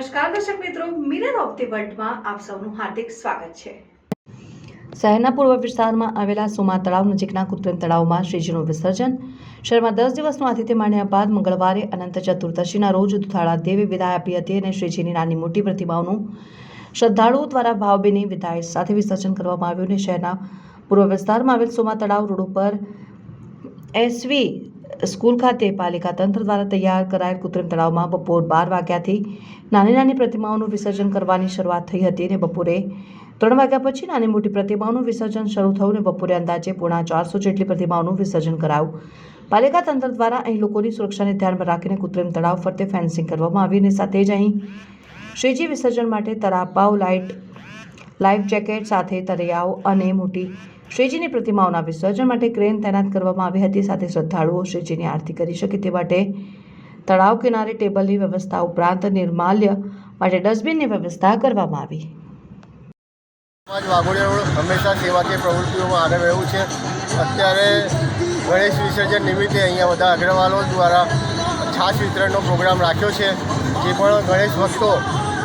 નમસ્કાર દર્શક મિત્રો, મિરર ઓફ ધી વર્લ્ડમાં આપ સૌનું હાર્દિક સ્વાગત છે। શહેરના પૂર્વ વિસ્તારમાં આવેલા સોમા તળાવ નજીકના કૃત્રિમ તળાવમાં શ્રીજીનું વિસર્જન। શહેરમાં 10 દિવસનું આતિથ્ય માણ્યા બાદ મંગળવારે અનંત ચતુર્દશીના રોજ દુધાળા દેવી વિદાય આપી હતી અને શ્રીજીની નાની મોટી પ્રતિમાઓનું શ્રદ્ધાળુઓ દ્વારા ભાવભીની વિદાય સાથે વિસર્જન કરવામાં આવ્યું અને શહેરના પૂર્વ વિસ્તારમાં આવેલ સોમા તળાવ રોડ ઉપર એસવી સ્કૂલ ખાતે પાલિકા તંત્ર દ્વારા તૈયાર કરાયેલ કૃત્રિમ તળાવમાં બપોર 12 વાગ્યાથી નાની પ્રતિમાઓનું વિસર્જન કરવાની શરૂઆત થઈ હતી અને બપોરે 3 વાગ્યા પછી નાની મોટી પ્રતિમાઓનું વિસર્જન શરૂ થયું અને બપોરે અંદાજે 450 જેટલી પ્રતિમાઓનું વિસર્જન કરાયું। પાલિકા તંત્ર દ્વારા અહીં લોકોની સુરક્ષાને ધ્યાનમાં રાખીને કૃત્રિમ તળાવ ફરતે ફેન્સિંગ કરવામાં આવી અને સાથે જ અહીં શ્રીજી વિસર્જન માટે તરાપાઓ લાઈફ જેકેટ સાથે તરૈયાઓ અને મોટી શ્રીજીની પ્રતિમાઓના વિસર્જન માટે ક્રેન તૈનાત કરવામાં આવી હતી। સાથે શ્રદ્ધાળુઓ શ્રીજીની આરતી કરી શકે તે માટે તળાવ કિનારે ટેબલની વ્યવસ્થા ઉપરાંત નિર્માલ્ય માટે ડસ્ટબિનની વ્યવસ્થા કરવામાં આવી। વાઘોડિયા રોડ હંમેશા સેવાકીય પ્રવૃત્તિઓમાં આગળ રહ્યું છે। અત્યારે ગણેશ વિસર્જન નિમિત્તે અહીંયા બધા અગ્રવાલો દ્વારા છાશ વિતરણનો પ્રોગ્રામ રાખ્યો છે। જે પણ ગણેશ ભક્તો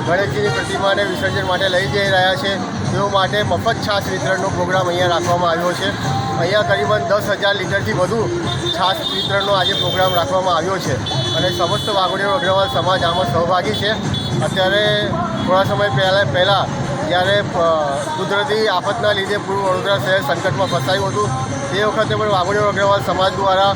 ગણેશજીની પ્રતિમાને વિસર્જન માટે લઈ જઈ રહ્યા છે તેઓ માટે મફત છાશ વિતરણનો પ્રોગ્રામ અહીંયા રાખવામાં આવ્યો છે। અહીંયા કરીબન 10,000 લીટરથી વધુ છાશ વિતરણનો આજે પ્રોગ્રામ રાખવામાં આવ્યો છે અને સમસ્ત વાઘોડિયા અગ્રવાલ સમાજ આમાં સહભાગી છે। અત્યારે થોડા સમય પહેલાં જ્યારે કુદરતી આફતના લીધે પૂર્વ વડોદરા શહેર સંકટમાં ફસાયું હતું તે વખતે પણ વાઘોડિયા અગ્રવાલ સમાજ દ્વારા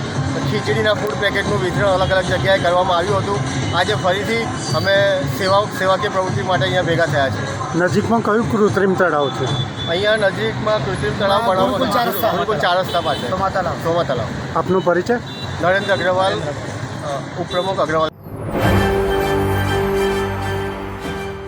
ખીચડીના ફૂડ પેકેટનું વિતરણ અલગ અલગ જગ્યાએ કરવામાં આવ્યું હતું। આજે ફરીથી અમે સેવાકીય પ્રવૃત્તિ માટે અહીંયા ભેગા થયા છે। નજીકમાં કયું કૃત્રિમ તળાવ છે? અહીંયા નજીકમાં કૃત્રિમ તળાવ બનાવવાનું 4 રસ્તા પાસે સોમા તળાવ। આપનો પરિચય? નરેન્દ્ર અગ્રવાલ, ઉપપ્રમુખ અગ્રવાલ।